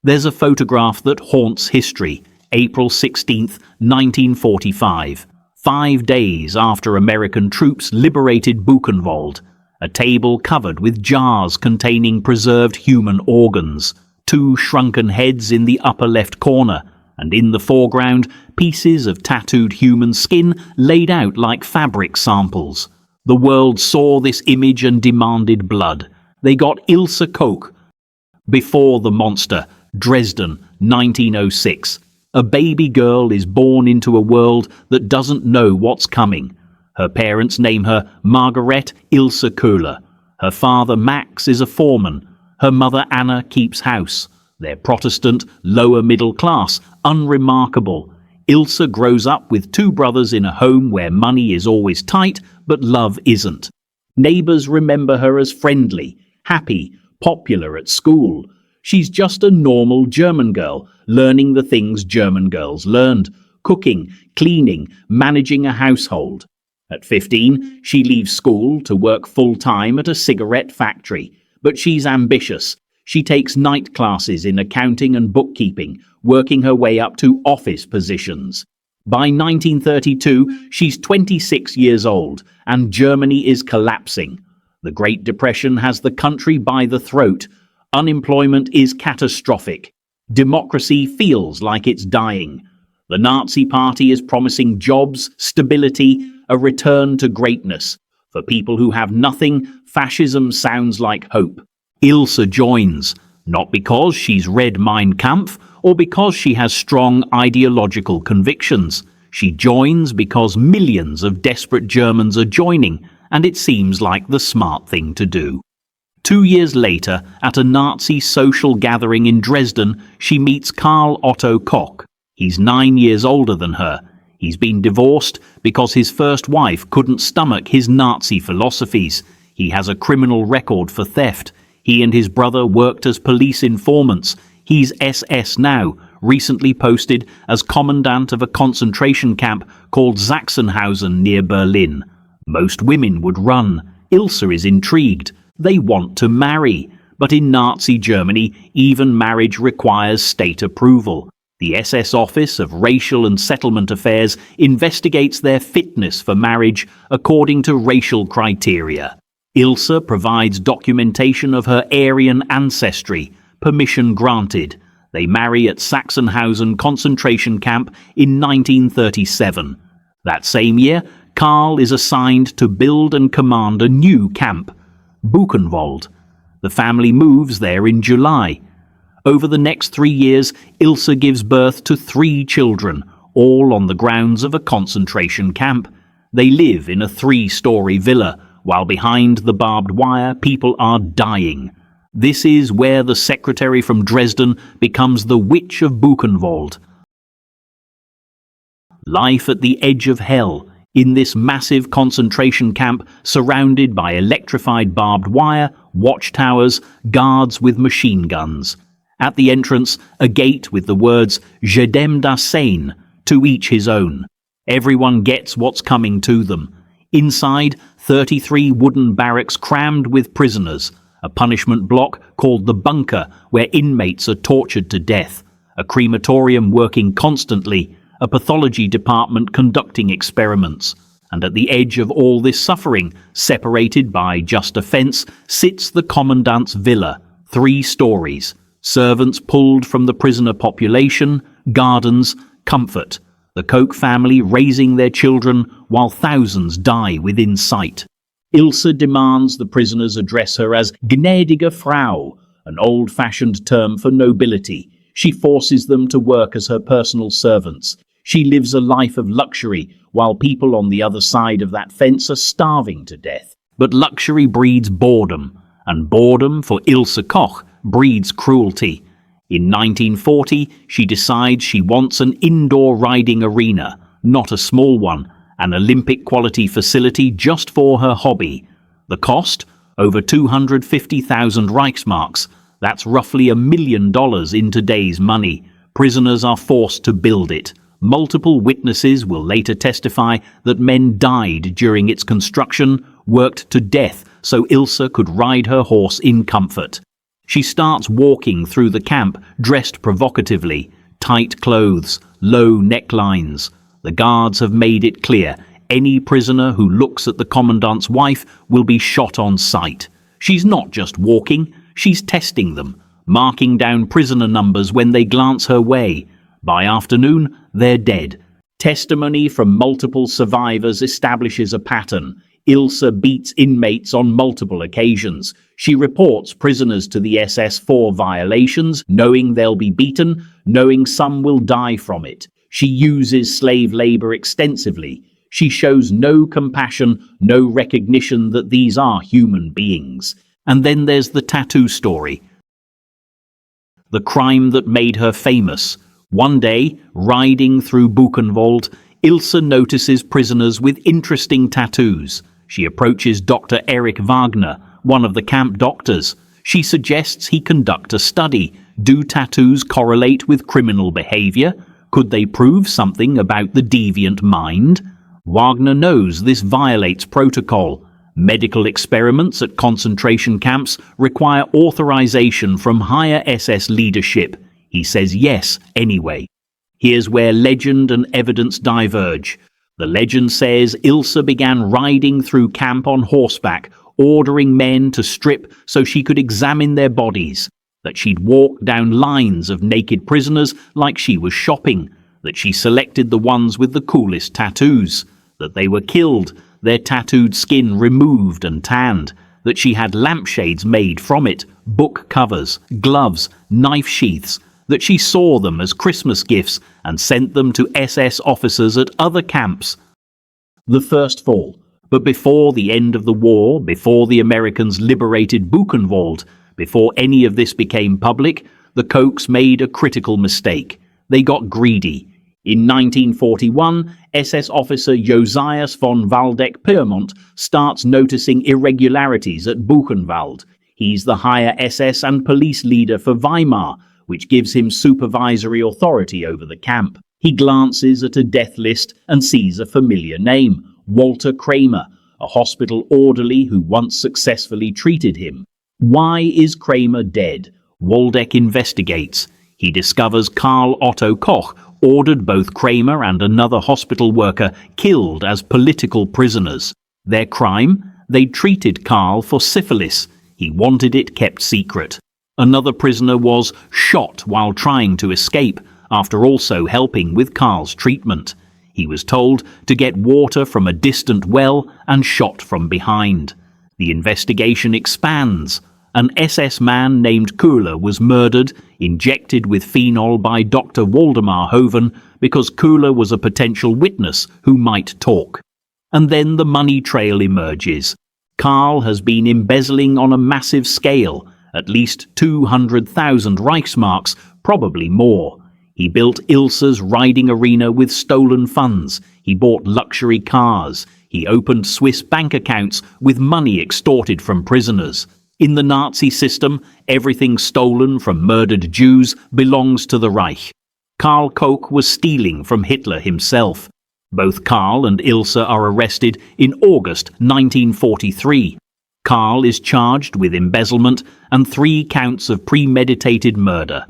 There's a photograph that haunts history, April 16th, 1945, 5 days after American troops liberated Buchenwald. A table covered with jars containing preserved human organs, 2 shrunken heads in the upper left corner, and in the foreground, pieces of tattooed human skin laid out like fabric samples. The world saw this image and demanded blood. They got Ilse Koch. Before the monster, Dresden, 1906. A baby girl is born into a world that doesn't know what's coming. Her parents name her Margaret Ilse Koch. Her father, Max, is a foreman. Her mother, Anna, keeps house. They're Protestant, lower middle class, unremarkable. Ilse grows up with 2 brothers in a home where money is always tight, but love isn't. Neighbors remember her as friendly, happy, popular at school. She's just a normal German girl, learning the things German girls learned: cooking, cleaning, managing a household. At 15, she leaves school to work full-time at a cigarette factory. But she's ambitious. She takes night classes in accounting and bookkeeping, working her way up to office positions. By 1932, she's 26 years old, and Germany is collapsing. The Great Depression has the country by the throat. Unemployment is catastrophic. Democracy feels like it's dying. The Nazi Party is promising jobs, stability, a return to greatness. For people who have nothing, fascism sounds like hope. Ilse joins, not because she's read Mein Kampf or because she has strong ideological convictions. She joins because millions of desperate Germans are joining, and it seems like the smart thing to do. 2 years later, at a Nazi social gathering in Dresden, she meets Karl-Otto Koch. He's 9 years older than her. He's been divorced because his first wife couldn't stomach his Nazi philosophies. He has a criminal record for theft. He and his brother worked as police informants. He's SS now, recently posted as commandant of a concentration camp called Sachsenhausen near Berlin. Most women would run. Ilse is intrigued. They want to marry. But in Nazi Germany, even marriage requires state approval. The SS Office of Racial and Settlement Affairs investigates their fitness for marriage according to racial criteria. Ilse provides documentation of her Aryan ancestry, permission granted. They marry at Sachsenhausen concentration camp in 1937. That same year, Karl is assigned to build and command a new camp, Buchenwald. The family moves there in July. Over the next 3 years, Ilse gives birth to 3 children, all on the grounds of a concentration camp. They live in a 3-story villa, while behind the barbed wire, people are dying. This is where the secretary from Dresden becomes the Witch of Buchenwald. Life at the edge of hell, in this massive concentration camp surrounded by electrified barbed wire, watchtowers, guards with machine guns. At the entrance, a gate with the words "Jedem das Sein," to each his own. Everyone gets what's coming to them. Inside, 33 wooden barracks crammed with prisoners, a punishment block called the bunker where inmates are tortured to death, a crematorium working constantly, a pathology department conducting experiments. And at the edge of all this suffering, separated by just a fence, sits the commandant's villa, 3 stories. Servants pulled from the prisoner population, gardens, comfort. The Koch family raising their children while thousands die within sight. Ilse demands the prisoners address her as gnädige Frau, an old-fashioned term for nobility. She forces them to work as her personal servants. She lives a life of luxury while people on the other side of that fence are starving to death. But luxury breeds boredom, and boredom for Ilse Koch breeds cruelty. In 1940, she decides she wants an indoor riding arena, not a small one, an Olympic-quality facility just for her hobby. The cost? Over 250,000 Reichsmarks. That's roughly $1 million in today's money. Prisoners are forced to build it. Multiple witnesses will later testify that men died during its construction, worked to death so Ilse could ride her horse in comfort. She starts walking through the camp dressed provocatively, tight clothes, low necklines. The guards have made it clear any prisoner who looks at the commandant's wife will be shot on sight. She's not just walking, she's testing them, marking down prisoner numbers when they glance her way. By afternoon, they're dead. Testimony from multiple survivors establishes a pattern. Ilse beats inmates on multiple occasions. She reports prisoners to the SS for violations, knowing they'll be beaten, knowing some will die from it. She uses slave labor extensively. She shows no compassion, no recognition that these are human beings. And then there's the tattoo story. The crime that made her famous. One day, riding through Buchenwald, Ilse notices prisoners with interesting tattoos. She approaches Dr. Erich Wagner, one of the camp doctors. She suggests he conduct a study. Do tattoos correlate with criminal behavior? Could they prove something about the deviant mind? Wagner knows this violates protocol. Medical experiments at concentration camps require authorization from higher SS leadership. He says yes anyway. Here's where legend and evidence diverge. The legend says Ilse began riding through camp on horseback, ordering men to strip so she could examine their bodies, that she'd walk down lines of naked prisoners like she was shopping, that she selected the ones with the coolest tattoos, that they were killed, their tattooed skin removed and tanned, that she had lampshades made from it, book covers, gloves, knife sheaths, that she saw them as Christmas gifts and sent them to SS officers at other camps. The first fall. But before the end of the war, before the Americans liberated Buchenwald, before any of this became public, the Kochs made a critical mistake. They got greedy. In 1941, SS officer Josias von Waldeck-Pyrmont starts noticing irregularities at Buchenwald. He's the higher SS and police leader for Weimar, which gives him supervisory authority over the camp. He glances at a death list and sees a familiar name, Walter Kramer, a hospital orderly who once successfully treated him. Why is Kramer dead? Waldeck investigates. He discovers Karl-Otto Koch ordered both Kramer and another hospital worker killed as political prisoners. Their crime? They treated Karl for syphilis. He wanted it kept secret. Another prisoner was shot while trying to escape, after also helping with Karl's treatment. He was told to get water from a distant well and shot from behind. The investigation expands. An SS man named Köhler was murdered, injected with phenol by Dr. Waldemar Hoven because Köhler was a potential witness who might talk. And then the money trail emerges. Karl has been embezzling on a massive scale, at least 200,000 Reichsmarks, probably more. He built Ilse's riding arena with stolen funds. He bought luxury cars. He opened Swiss bank accounts with money extorted from prisoners. In the Nazi system, everything stolen from murdered Jews belongs to the Reich. Karl Koch was stealing from Hitler himself. Both Karl and Ilse are arrested in August 1943. Karl is charged with embezzlement and 3 counts of premeditated murder.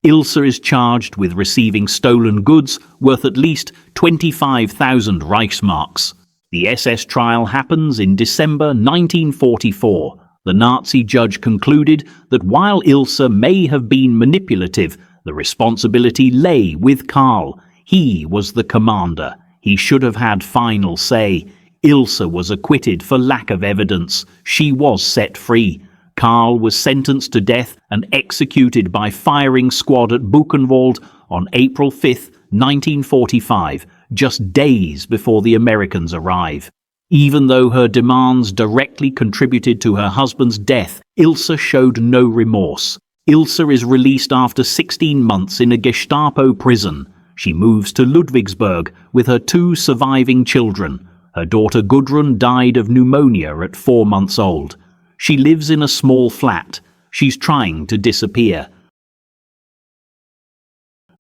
Ilse is charged with receiving stolen goods worth at least 25,000 Reichsmarks. The SS trial happens in December 1944. The Nazi judge concluded that while Ilse may have been manipulative, the responsibility lay with Karl. He was the commander. He should have had final say. Ilse was acquitted for lack of evidence. She was set free. Karl was sentenced to death and executed by firing squad at Buchenwald on April 5, 1945, just days before the Americans arrive. Even though her demands directly contributed to her husband's death, Ilse showed no remorse. Ilse is released after 16 months in a Gestapo prison. She moves to Ludwigsburg with her 2 surviving children. Her daughter Gudrun died of pneumonia at 4 months old. She lives in a small flat. She's trying to disappear.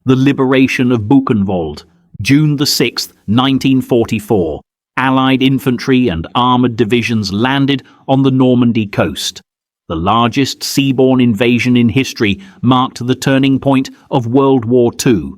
The liberation of Buchenwald, June 6, 1944. Allied infantry and armoured divisions landed on the Normandy coast. The largest seaborne invasion in history marked the turning point of World War II,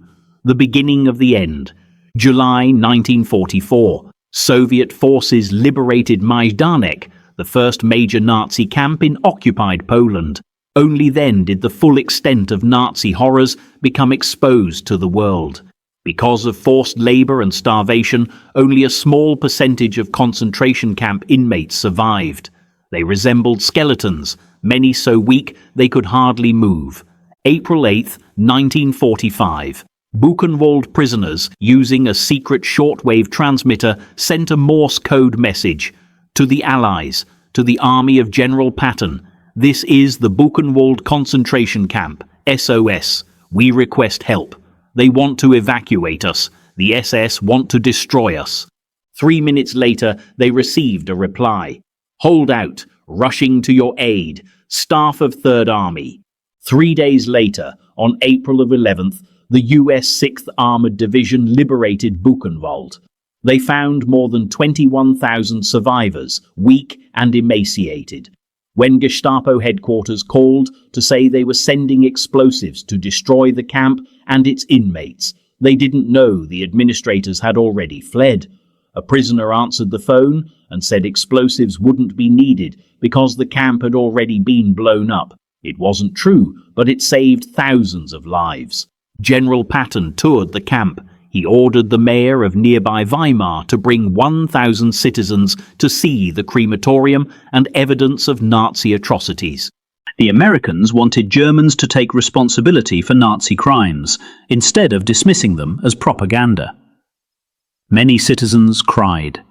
the beginning of the end. July 1944, Soviet forces liberated Majdanek, the first major Nazi camp in occupied Poland. Only then did the full extent of Nazi horrors become exposed to the world. Because of forced labor and starvation, only a small percentage of concentration camp inmates survived. They resembled skeletons, many so weak they could hardly move. April 8, 1945. Buchenwald prisoners, using a secret shortwave transmitter, sent a Morse code message to the Allies, to the army of General Patton. This is the Buchenwald concentration camp. SOS. We request help. They want to evacuate us. The SS want to destroy us. 3 minutes later, they received a reply. Hold out. Rushing to your aid. Staff of Third Army. 3 days later, on April 11th, the US 6th Armored Division liberated Buchenwald. They found more than 21,000 survivors, weak and emaciated. When Gestapo headquarters called to say they were sending explosives to destroy the camp and its inmates, they didn't know the administrators had already fled. A prisoner answered the phone and said explosives wouldn't be needed because the camp had already been blown up. It wasn't true, but it saved thousands of lives. General Patton toured the camp. He ordered the mayor of nearby Weimar to bring 1,000 citizens to see the crematorium and evidence of Nazi atrocities. The Americans wanted Germans to take responsibility for Nazi crimes, instead of dismissing them as propaganda. Many citizens cried.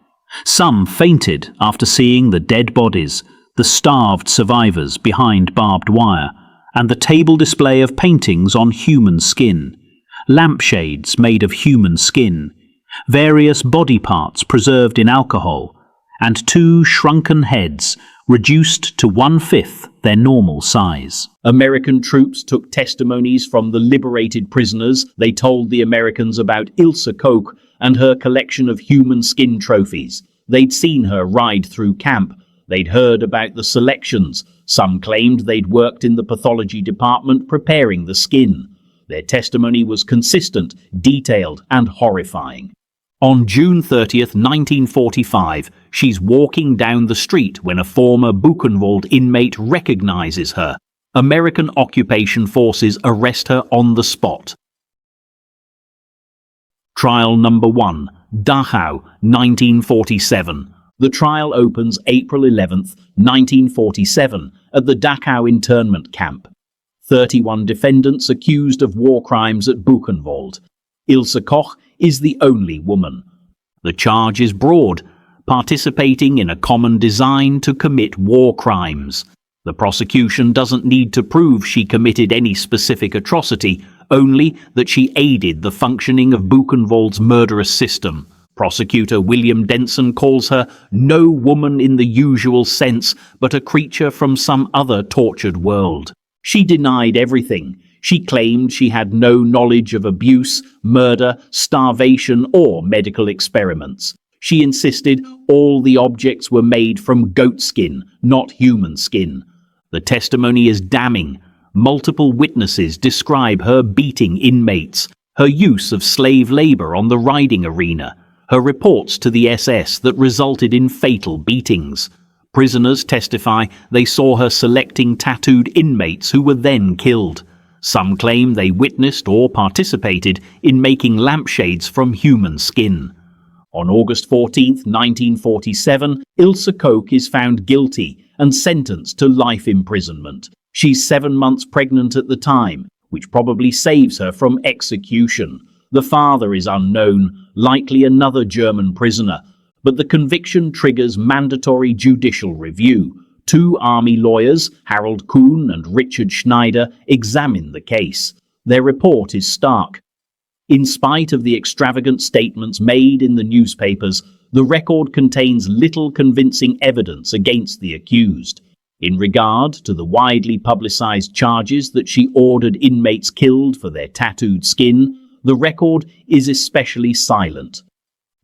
Some fainted after seeing the dead bodies, the starved survivors behind barbed wire, and the table display of paintings on human skin, lampshades made of human skin, various body parts preserved in alcohol, and 2 shrunken heads reduced to 1/5 their normal size. American troops took testimonies from the liberated prisoners. They told the Americans about Ilse Koch and her collection of human skin trophies. They'd seen her ride through camp. They'd heard about the selections. Some claimed they'd worked in the pathology department preparing the skin. Their testimony was consistent, detailed, and horrifying. On June 30th, 1945, she's walking down the street when a former Buchenwald inmate recognizes her. American occupation forces arrest her on the spot. Trial number 1, Dachau, 1947. The trial opens April 11th, 1947, at the Dachau internment camp. 31 defendants accused of war crimes at Buchenwald. Ilse Koch is the only woman. The charge is broad, participating in a common design to commit war crimes. The prosecution doesn't need to prove she committed any specific atrocity, only that she aided the functioning of Buchenwald's murderous system. Prosecutor William Denson calls her no woman in the usual sense, but a creature from some other tortured world. She denied everything. She claimed she had no knowledge of abuse, murder, starvation, or medical experiments. She insisted all the objects were made from goat skin, not human skin. The testimony is damning. Multiple witnesses describe her beating inmates, her use of slave labor on the riding arena, her reports to the SS that resulted in fatal beatings. Prisoners testify they saw her selecting tattooed inmates who were then killed. Some claim they witnessed or participated in making lampshades from human skin. On August 14, 1947, Ilse Koch is found guilty and sentenced to life imprisonment. She's 7 months pregnant at the time, which probably saves her from execution. The father is unknown, likely another German prisoner, but the conviction triggers mandatory judicial review. 2 army lawyers, Harold Kuhn and Richard Schneider, examine the case. Their report is stark. In spite of the extravagant statements made in the newspapers, the record contains little convincing evidence against the accused. In regard to the widely publicized charges that she ordered inmates killed for their tattooed skin, the record is especially silent.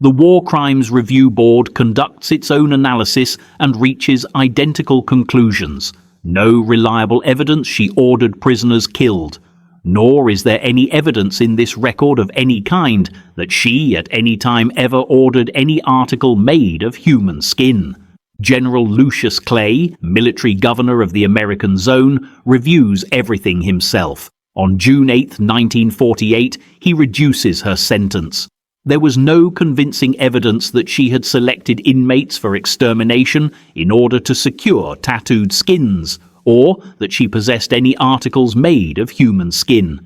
The War Crimes Review Board conducts its own analysis and reaches identical conclusions. No reliable evidence she ordered prisoners killed. Nor is there any evidence in this record of any kind that she at any time ever ordered any article made of human skin. General Lucius Clay, military governor of the American zone, reviews everything himself. On June 8, 1948, he reduces her sentence. There was no convincing evidence that she had selected inmates for extermination in order to secure tattooed skins, or that she possessed any articles made of human skin.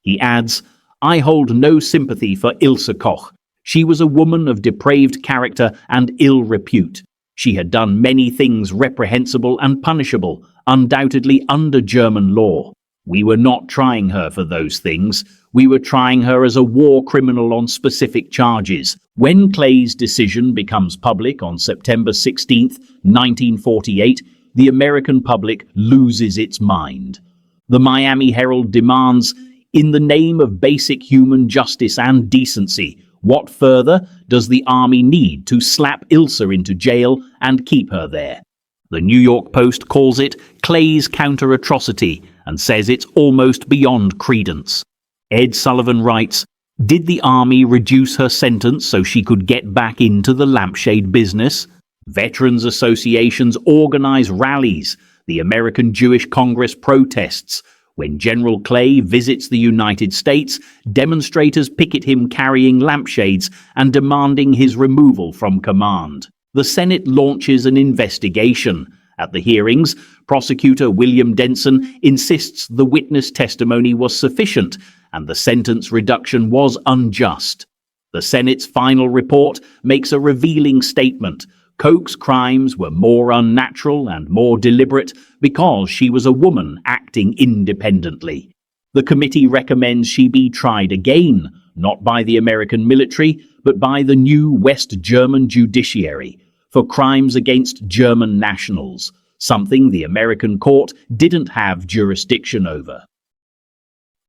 He adds, "I hold no sympathy for Ilse Koch. She was a woman of depraved character and ill repute. She had done many things reprehensible and punishable, undoubtedly under German law. We were not trying her for those things. We were trying her as a war criminal on specific charges." When Clay's decision becomes public on September 16, 1948, the American public loses its mind. The Miami Herald demands, "In the name of basic human justice and decency, what further does the army need to slap Ilse into jail and keep her there?" The New York Post calls it Clay's counter-atrocity and says it's almost beyond credence. Ed Sullivan writes, "Did the army reduce her sentence so she could get back into the lampshade business? Veterans associations organize rallies. The American Jewish Congress protests. When General Clay visits the United States, demonstrators picket him carrying lampshades and demanding his removal from command. The Senate launches an investigation. At the hearings, prosecutor William Denson insists the witness testimony was sufficient and the sentence reduction was unjust. The Senate's final report makes a revealing statement. Koch's crimes were more unnatural and more deliberate because she was a woman acting independently. The committee recommends she be tried again, not by the American military, but by the new West German judiciary, for crimes against German nationals, something the American court didn't have jurisdiction over.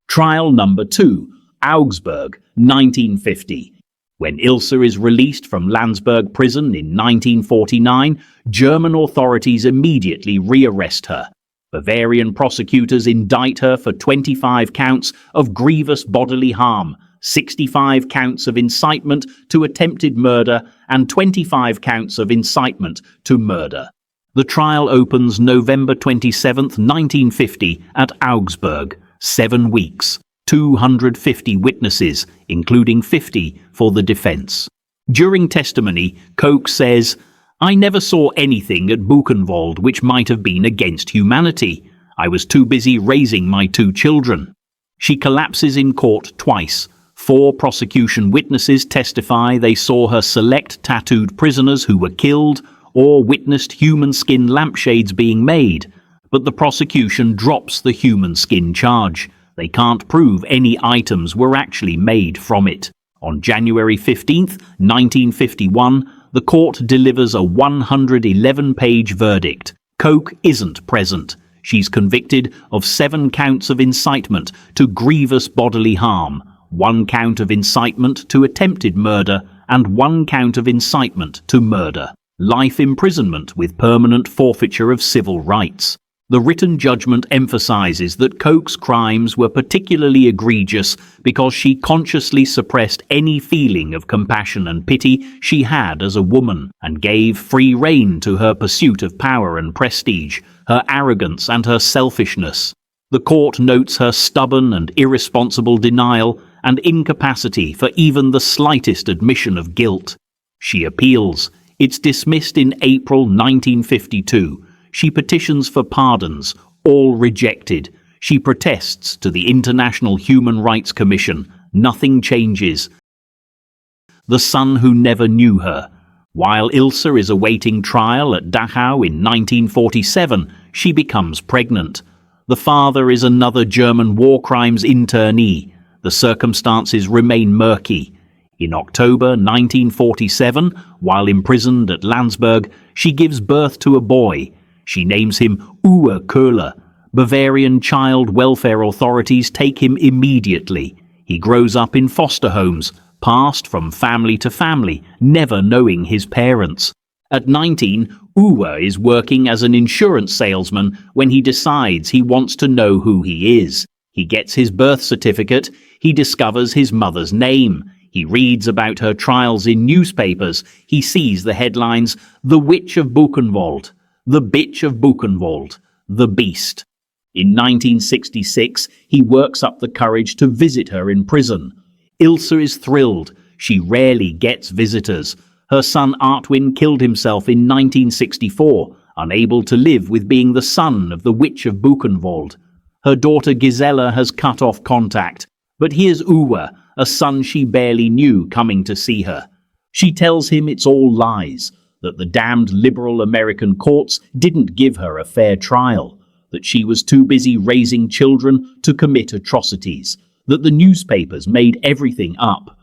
Trial number 2, Augsburg, 1950. When Ilse is released from Landsberg prison in 1949, German authorities immediately rearrest her. Bavarian prosecutors indict her for 25 counts of grievous bodily harm, 65 counts of incitement to attempted murder, and 25 counts of incitement to murder. The trial opens November 27, 1950, at Augsburg. 7 weeks. 250 witnesses, including 50 for the defense. During testimony, Koch says, "I never saw anything at Buchenwald which might have been against humanity. I was too busy raising my 2 children." She collapses in court twice. 4 prosecution witnesses testify they saw her select tattooed prisoners who were killed or witnessed human skin lampshades being made, but the prosecution drops the human skin charge. They can't prove any items were actually made from it. On January 15, 1951, the court delivers a 111-page verdict. Koch isn't present. She's convicted of 7 counts of incitement to grievous bodily harm, 1 count of incitement to attempted murder, and 1 count of incitement to murder. Life imprisonment with permanent forfeiture of civil rights. The written judgment emphasizes that Koch's crimes were particularly egregious because she consciously suppressed any feeling of compassion and pity she had as a woman and gave free rein to her pursuit of power and prestige, her arrogance and her selfishness. The court notes her stubborn and irresponsible denial and incapacity for even the slightest admission of guilt. She appeals. It's dismissed in April 1952. She petitions for pardons, all rejected. She protests to the International Human Rights Commission. Nothing changes. The son who never knew her. While Ilse is awaiting trial at Dachau in 1947, she becomes pregnant. The father is another German war crimes internee. The circumstances remain murky. In October 1947, while imprisoned at Landsberg, she gives birth to a boy. She names him Uwe Köhler. Bavarian child welfare authorities take him immediately. He grows up in foster homes, passed from family to family, never knowing his parents. At 19, Uwe is working as an insurance salesman when he decides he wants to know who he is. He gets his birth certificate, he discovers his mother's name, he reads about her trials in newspapers, he sees the headlines, "The Witch of Buchenwald," "The Bitch of Buchenwald," "The Beast." In 1966, he works up the courage to visit her in prison. Ilse is thrilled. She rarely gets visitors. Her son Artwin killed himself in 1964, unable to live with being the son of the Witch of Buchenwald. Her daughter Gisela has cut off contact. But here's Uwe, a son she barely knew, coming to see her. She tells him it's all lies, that the damned liberal American courts didn't give her a fair trial, that she was too busy raising children to commit atrocities, that the newspapers made everything up.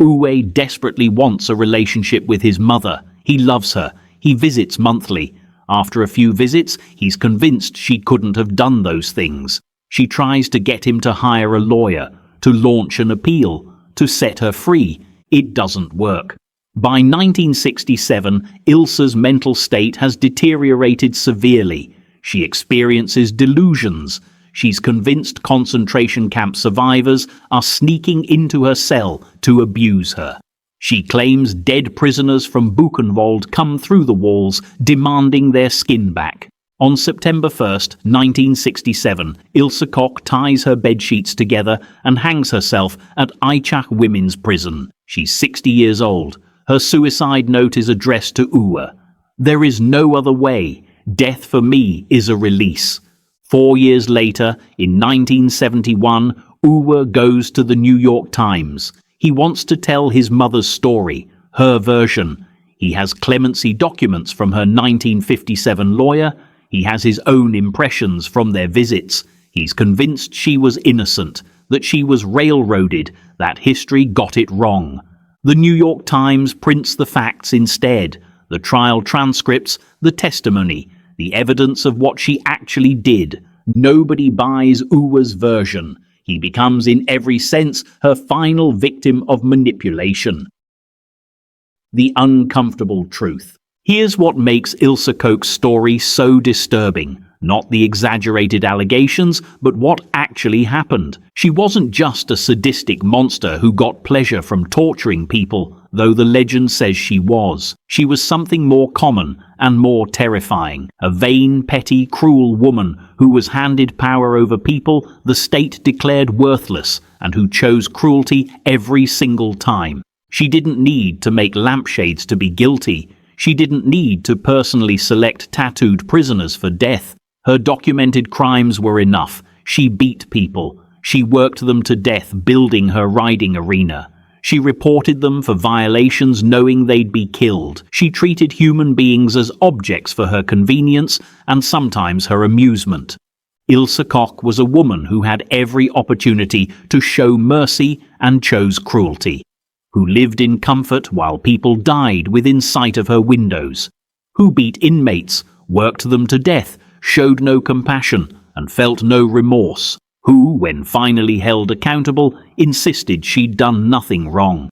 Uwe desperately wants a relationship with his mother. He loves her. He visits monthly. After a few visits, he's convinced she couldn't have done those things. She tries to get him to hire a lawyer, to launch an appeal, to set her free. It doesn't work. By 1967, Ilse's mental state has deteriorated severely. She experiences delusions. She's convinced concentration camp survivors are sneaking into her cell to abuse her. She claims dead prisoners from Buchenwald come through the walls, demanding their skin back. On September 1st, 1967, Ilse Koch ties her bedsheets together and hangs herself at Eichach Women's Prison. She's 60 years old. Her suicide note is addressed to Uwe. "There is no other way. Death for me is a release." 4 years later, in 1971, Uwe goes to the New York Times. He wants to tell his mother's story, her version. He has clemency documents from her 1957 lawyer. He has his own impressions from their visits. He's convinced she was innocent, that she was railroaded, that history got it wrong. The New York Times prints the facts instead, the trial transcripts, the testimony, the evidence of what she actually did. Nobody buys Uwe's version. He becomes in every sense her final victim of manipulation. The uncomfortable truth. Here's what makes Ilse Koch's story so disturbing. Not the exaggerated allegations, but what actually happened. She wasn't just a sadistic monster who got pleasure from torturing people, though the legend says she was. She was something more common and more terrifying. A vain, petty, cruel woman who was handed power over people the state declared worthless and who chose cruelty every single time. She didn't need to make lampshades to be guilty. She didn't need to personally select tattooed prisoners for death. Her documented crimes were enough. She beat people. She worked them to death building her riding arena. She reported them for violations knowing they'd be killed. She treated human beings as objects for her convenience and sometimes her amusement. Ilse Koch was a woman who had every opportunity to show mercy and chose cruelty, who lived in comfort while people died within sight of her windows, who beat inmates, worked them to death, showed no compassion, and felt no remorse, who, when finally held accountable, insisted she'd done nothing wrong.